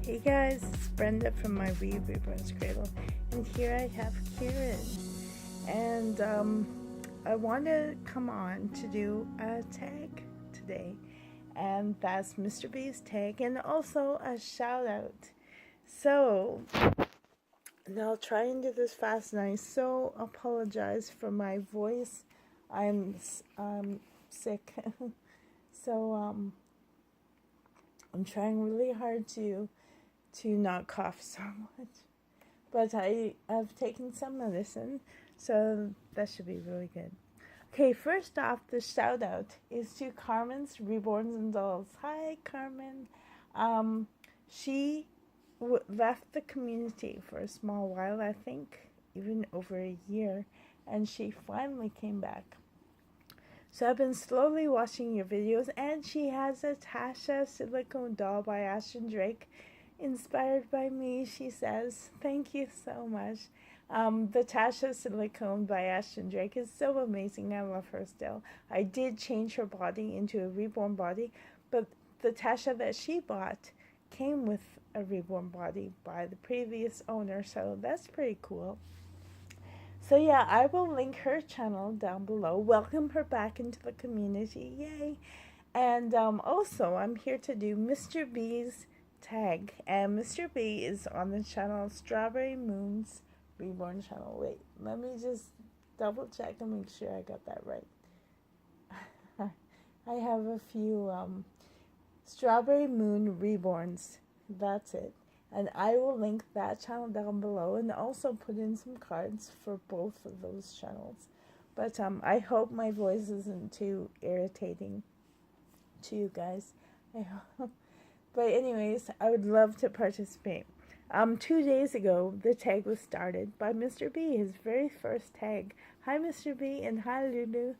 Hey guys, it's Brenda from my Reborns Cradle, and here I have Karen. And I want to come on to do a tag today, and that's Mr. B's tag, and also a shout out. So, and I'll try and do this fast, and I so apologize for my voice. I'm sick, so I'm trying really hard to not cough so much. But I've taken some medicine, so that should be really good. Okay, first off, the shout out is to Carmen's Reborns and Dolls. Hi, Carmen. She left the community for a small while, I think, even over a year, and she finally came back. So I've been slowly watching your videos, and she has a Tasha silicone doll by Ashton Drake, inspired by me, she says. Thank you so much. The Tasha silicone by Ashton Drake is so amazing. I love her still. I did change her body into a reborn body, but the Tasha that she bought came with a reborn body by the previous owner, so that's pretty cool. So yeah, I will link her channel down below. Welcome her back into the community. Yay. And also, I'm here to do Mr. B's tag. And Mr. B is on the channel Strawberry Moon's Reborn channel. Wait, let me just double check and make sure I got that right. I have a few Strawberry Moon Reborns. That's it. And I will link that channel down below and also put in some cards for both of those channels. But I hope my voice isn't too irritating to you guys. I hope. But anyways, I would love to participate. 2 days ago, the tag was started by Mr. B, his very first tag. Hi, Mr. B, and hi, Lulu.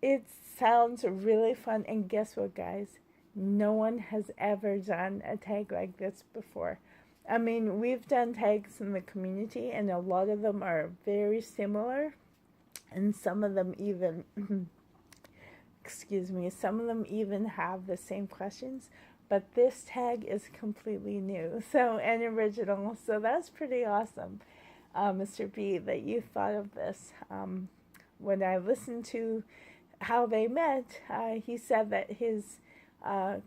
It sounds really fun, and guess what, guys? No one has ever done a tag like this before. I mean, we've done tags in the community, and a lot of them are very similar, and some of them even, some of them even have the same questions, but this tag is completely new, and original, so that's pretty awesome, Mr. B, that you thought of this. When I listened to how they met, he said that his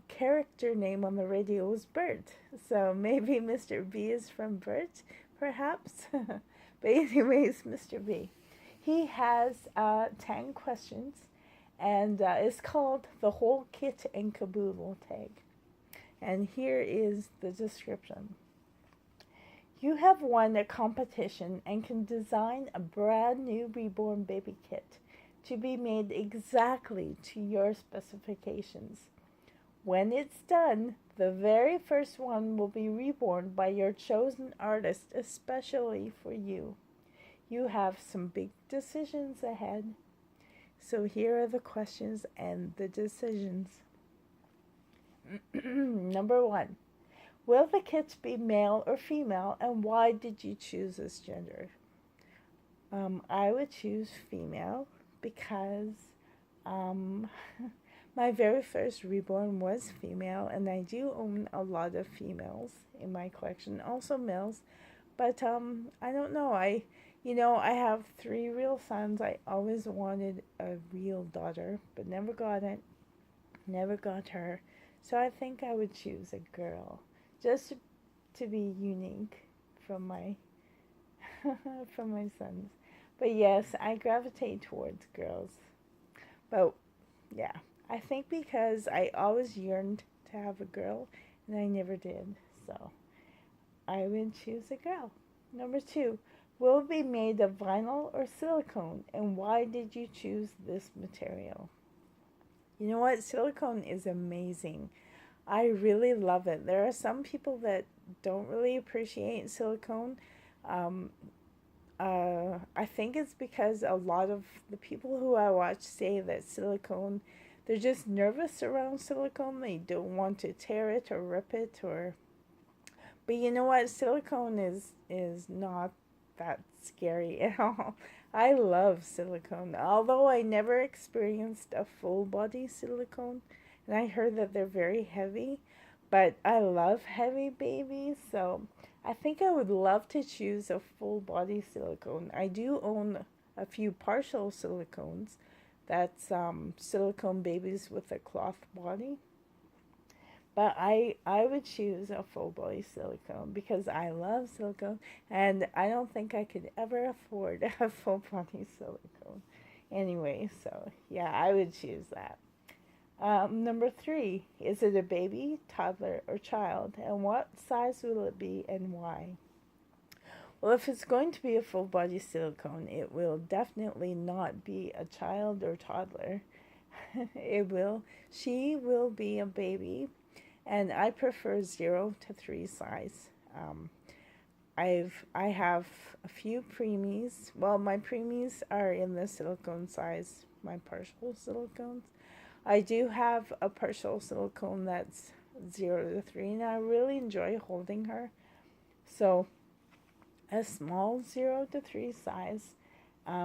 character name on the radio was Bert. So maybe Mr. B is from Bert, perhaps. But anyways, Mr. B. He has 10 questions, and it's called the Whole Kit and Caboodle tag. And here is the description. You have won a competition and can design a brand new reborn baby kit to be made exactly to your specifications. When it's done, the very first one will be reborn by your chosen artist, especially for you. You have some big decisions ahead. So here are the questions and the decisions. Number 1. Will the kit be male or female, and why did you choose this gender? I would choose female because my very first reborn was female, and I do own a lot of females in my collection, also males. But I don't know. I have 3 real sons. I always wanted a real daughter, but never got it. Never got her. So I think I would choose a girl, just to be unique from my from my sons. But yes, I gravitate towards girls. But yeah, I think because I always yearned to have a girl, and I never did. So I would choose a girl. Number 2, will it be made of vinyl or silicone, and why did you choose this material? You know what? Silicone is amazing. I really love it. There are some people that don't really appreciate silicone. I think it's because a lot of the people who I watch say that silicone, they're just nervous around silicone. They don't want to tear it or rip it But you know what? Silicone is not that scary at all. I love silicone, although I never experienced a full body silicone, and I heard that they're very heavy. but I love heavy babies, so I think I would love to choose a full body silicone. I do own a few partial silicones. That's silicone babies with a cloth body. But I would choose a full body silicone because I love silicone and I don't think I could ever afford a full body silicone. Anyway, so yeah, I would choose that. Number 3, is it a baby, toddler, or child? And what size will it be and why? Well, if it's going to be a full body silicone, it will definitely not be a child or toddler. She will be a baby, and I prefer 0 to 3 size. I have a few preemies. Well, my preemies are in the silicone size, my partial silicones. I do have a partial silicone that's 0 to 3, and I really enjoy holding her. So a small 0 to 3 size,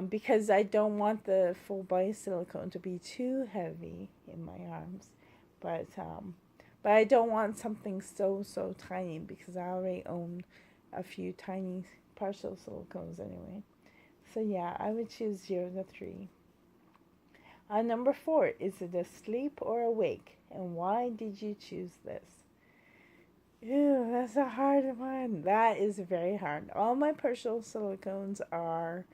because I don't want the full body silicone to be too heavy in my arms. But I don't want something so tiny because I already own a few tiny partial silicones anyway. So yeah, I would choose 0 to 3. Number 4, is it asleep or awake? And why did you choose this? Ew, that's a hard one. That is very hard. All my partial silicones are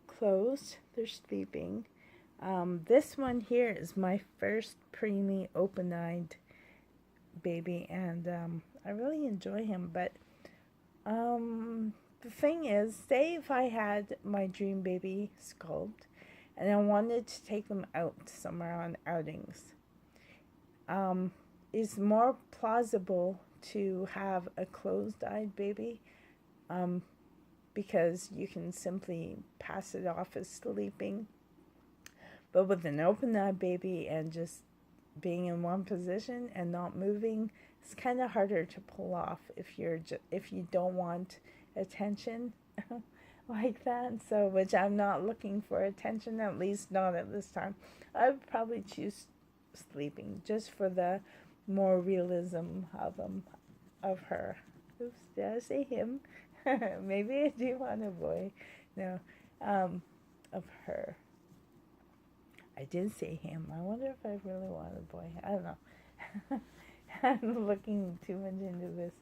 closed. They're sleeping. This one here is my first preemie open-eyed baby, and I really enjoy him. But the thing is, say if I had my dream baby sculpt and I wanted to take them out somewhere on outings, it's more plausible to have a closed-eyed baby, because you can simply pass it off as sleeping. But with an open-eyed baby and just being in one position and not moving, it's kind of harder to pull off if you don't want attention like that. So, which I'm not looking for attention, at least not at this time. I would probably choose sleeping just for the more realism of her. Oops, did I say him? Maybe I do want a boy. No, of her. I did say him. I wonder if I really want a boy. I don't know. I'm looking too much into this.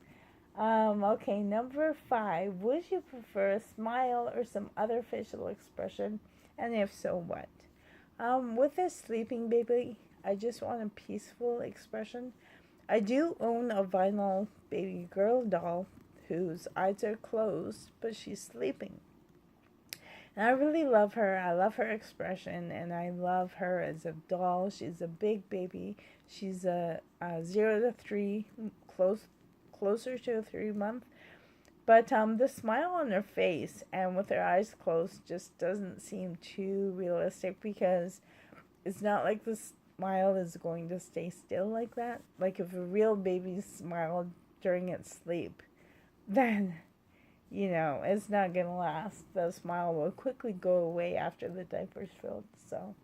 Okay, number 5. Would you prefer a smile or some other facial expression? And if so, what? With a sleeping baby, I just want a peaceful expression. I do own a vinyl baby girl doll whose eyes are closed, but she's sleeping. And I really love her. I love her expression, and I love her as a doll. She's a big baby. She's a 0 to 3, closer to a 3-month. But the smile on her face and with her eyes closed just doesn't seem too realistic, because it's not like the smile is going to stay still like that. Like if a real baby smiled during its sleep, then it's not going to last. The smile will quickly go away after the diaper's filled, so.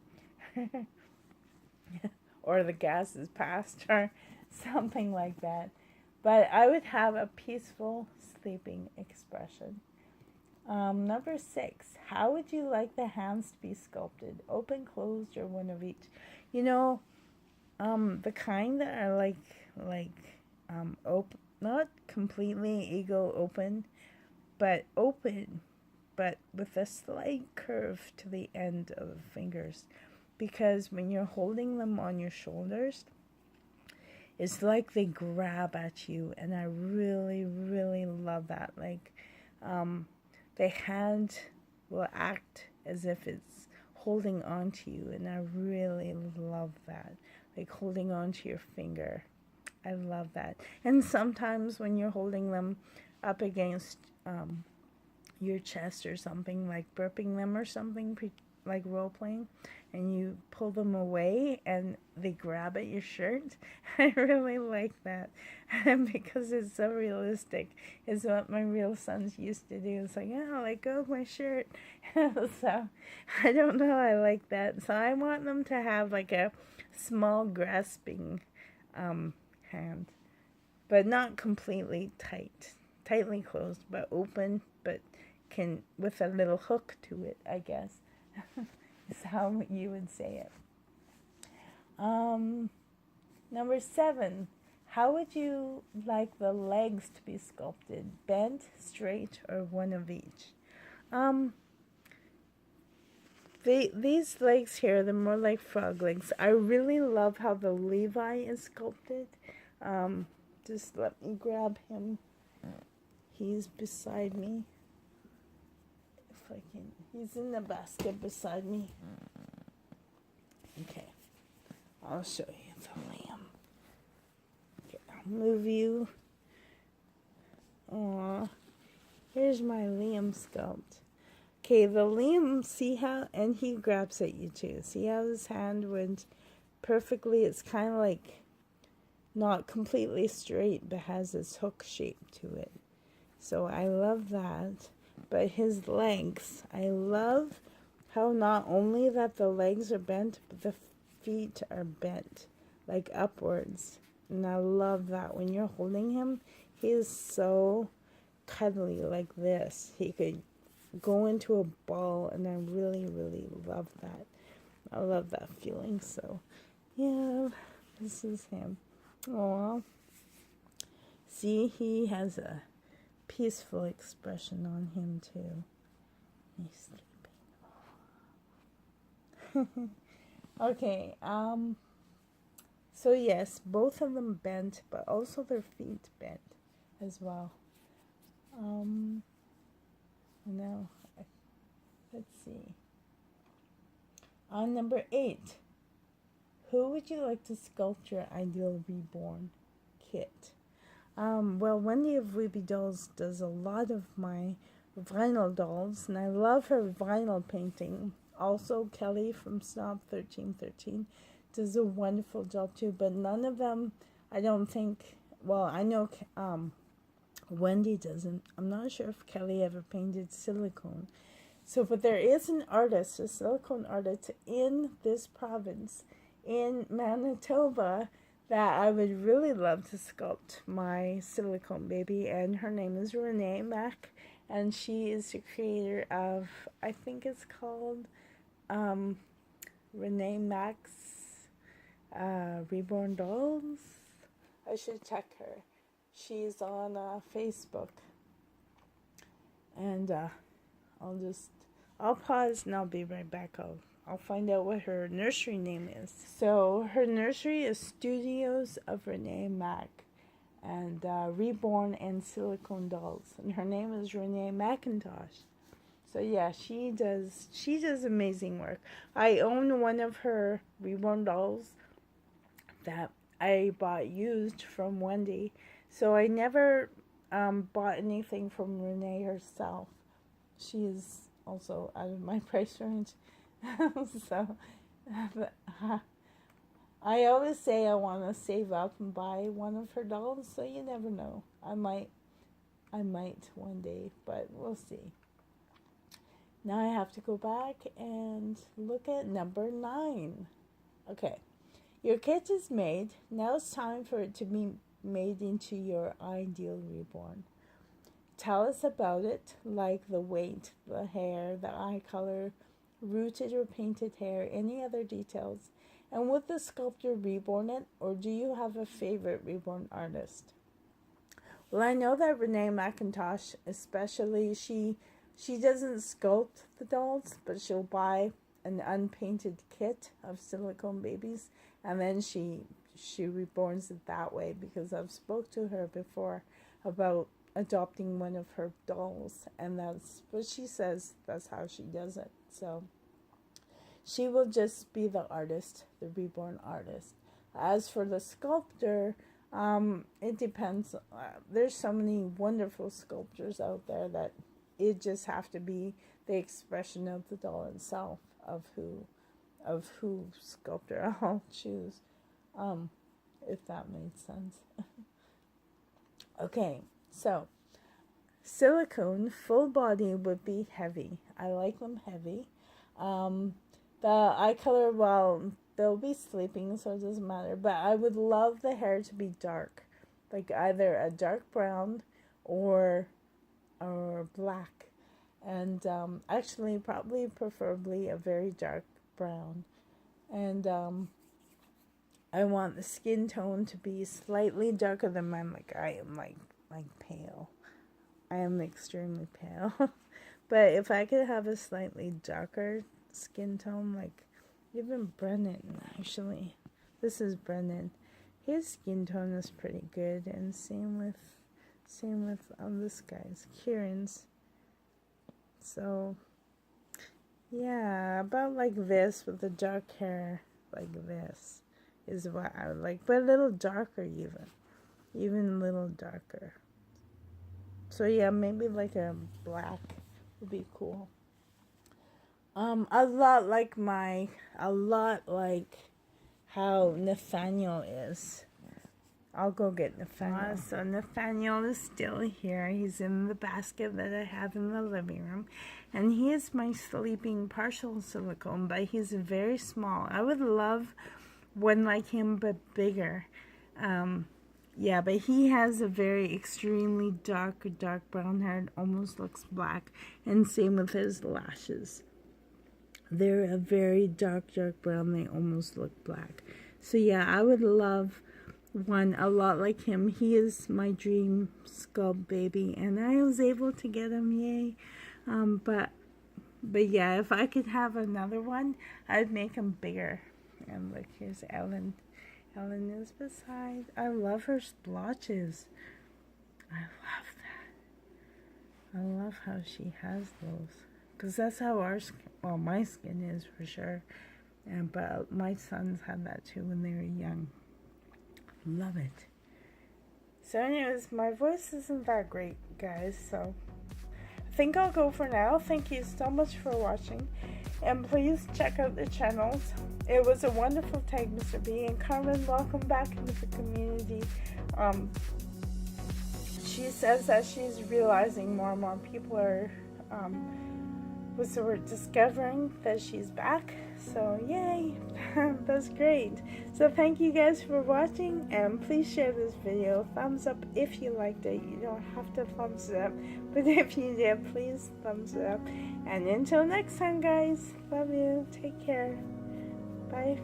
Or the gas is passed, or something like that. But I would have a peaceful sleeping expression. Number 6, how would you like the hands to be sculpted? Open, closed, or one of each? The kind that are open, not completely ego open, but open, but with a slight curve to the end of the fingers. Because when you're holding them on your shoulders, it's like they grab at you, and I really, really love that. Like, the hand will act as if it's holding on to you, and I really love that. Like holding on to your finger. I love that. And sometimes when you're holding them up against your chest or something, like burping them or something, like role playing, and you pull them away and they grab at your shirt. I really like that because it's so realistic. It's what my real sons used to do. It's like, oh, let go of my shirt. So I don't know, I like that. So I want them to have like a small grasping hand, but not completely tightly closed, but open, but can with a little hook to it, I guess. Is how you would say it. Number 7. How would you like the legs to be sculpted? Bent, straight, or one of each? These legs here, they're more like frog legs. I really love how the Levi is sculpted. Just let me grab him. He's beside me. If I can, he's in the basket beside me. Okay, I'll show you the lamb. Okay, I'll move you. Aw, here's my lamb sculpt. Okay, the lamb, see how, and he grabs at you too. See how his hand went perfectly? It's kind of like not completely straight, but has this hook shape to it. So I love that. But his legs, I love how not only that the legs are bent, but the feet are bent, like upwards. And I love that. When you're holding him, he is so cuddly like this. He could go into a ball, and I really, really love that. I love that feeling. So, yeah, this is him. Aww. See, he has a peaceful expression on him, too. He's sleeping. Okay, so yes, both of them bent, but also their feet bent as well. Now, let's see. On number 8, who would you like to sculpt your ideal reborn kit? Well, Wendy of Weeby Dolls does a lot of my vinyl dolls, and I love her vinyl painting. Also, Kelly from Snob 1313 does a wonderful job too, but none of them, I don't think, well, I know Wendy doesn't. I'm not sure if Kelly ever painted silicone. So, but there is an artist, a silicone artist in this province, in Manitoba, that I would really love to sculpt my silicone baby, and her name is Renee Mack, and she is the creator of, I think it's called Renee Mack's Reborn Dolls. I should check her. She's on Facebook, and I'll pause and I'll be right back. I'll find out what her nursery name is. So her nursery is Studios of Renee Mack, and Reborn and Silicone Dolls, and her name is Renee McIntosh. So yeah, she does amazing work. I own one of her Reborn dolls that I bought used from Wendy. So I never bought anything from Renee herself. She is also out of my price range. So I always say I want to save up and buy one of her dolls, so you never know. I might one day, but we'll see. Now I have to go back and look at number 9. Okay, your kit is made. Now it's time for it to be made into your ideal reborn. Tell us about it, like the weight, the hair, the eye color, rooted or painted hair, any other details. And would the sculptor reborn it, or do you have a favorite reborn artist? Well, I know that Renee McIntosh, especially, she doesn't sculpt the dolls, but she'll buy an unpainted kit of silicone babies, and then she reborns it that way, because I've spoke to her before about adopting one of her dolls, and that's what she says, that's how she does it. So she will just be the artist, the reborn artist. As for the sculptor, it depends. There's so many wonderful sculptors out there that it just have to be the expression of the doll itself, of who sculptor I'll choose, if that made sense. Okay, so silicone full body would be heavy. I like them heavy. The eye color, well, they'll be sleeping, so it doesn't matter. But I would love the hair to be dark, like either a dark brown or black, and actually probably preferably a very dark brown. And I want the skin tone to be slightly darker than mine. Like I am like pale. I am extremely pale. But if I could have a slightly darker skin tone, like even Brennan, actually. This is Brennan. His skin tone is pretty good, and same with this guy's, Kieran's. So yeah, about like this with the dark hair, like this is what I would like, but a little darker, even a little darker. So yeah, maybe like a black would be cool. A lot like how Nathaniel is. I'll go get Nathaniel. So Nathaniel is still here. He's in the basket that I have in the living room. And he is my sleeping partial silicone, but he's very small. I would love one like him, but bigger. Yeah, but he has a very extremely dark brown hair. It almost looks black. And same with his lashes. They're a very dark brown. They almost look black. So yeah, I would love one a lot like him. He is my dream sculpt baby, and I was able to get him, yay. But yeah, if I could have another one, I'd make him bigger. And look, here's Ellen. Ellen is beside. I love her splotches. I love that. I love how she has those. Because that's how our skin, well, my skin is for sure. But my sons had that too when they were young. Love it. So anyways, my voice isn't that great, guys. So I think I'll go for now. Thank you so much for watching. And please check out the channels. It was a wonderful time, Mr. B. And Carmen, welcome back into the community. She says that she's realizing more and more people are discovering that she's back. So yay. That's great. So thank you guys for watching, and please share this video. Thumbs up if you liked it. You don't have to thumbs it up, but if you did, please thumbs it up. And until next time, guys, love you. Take care. Bye.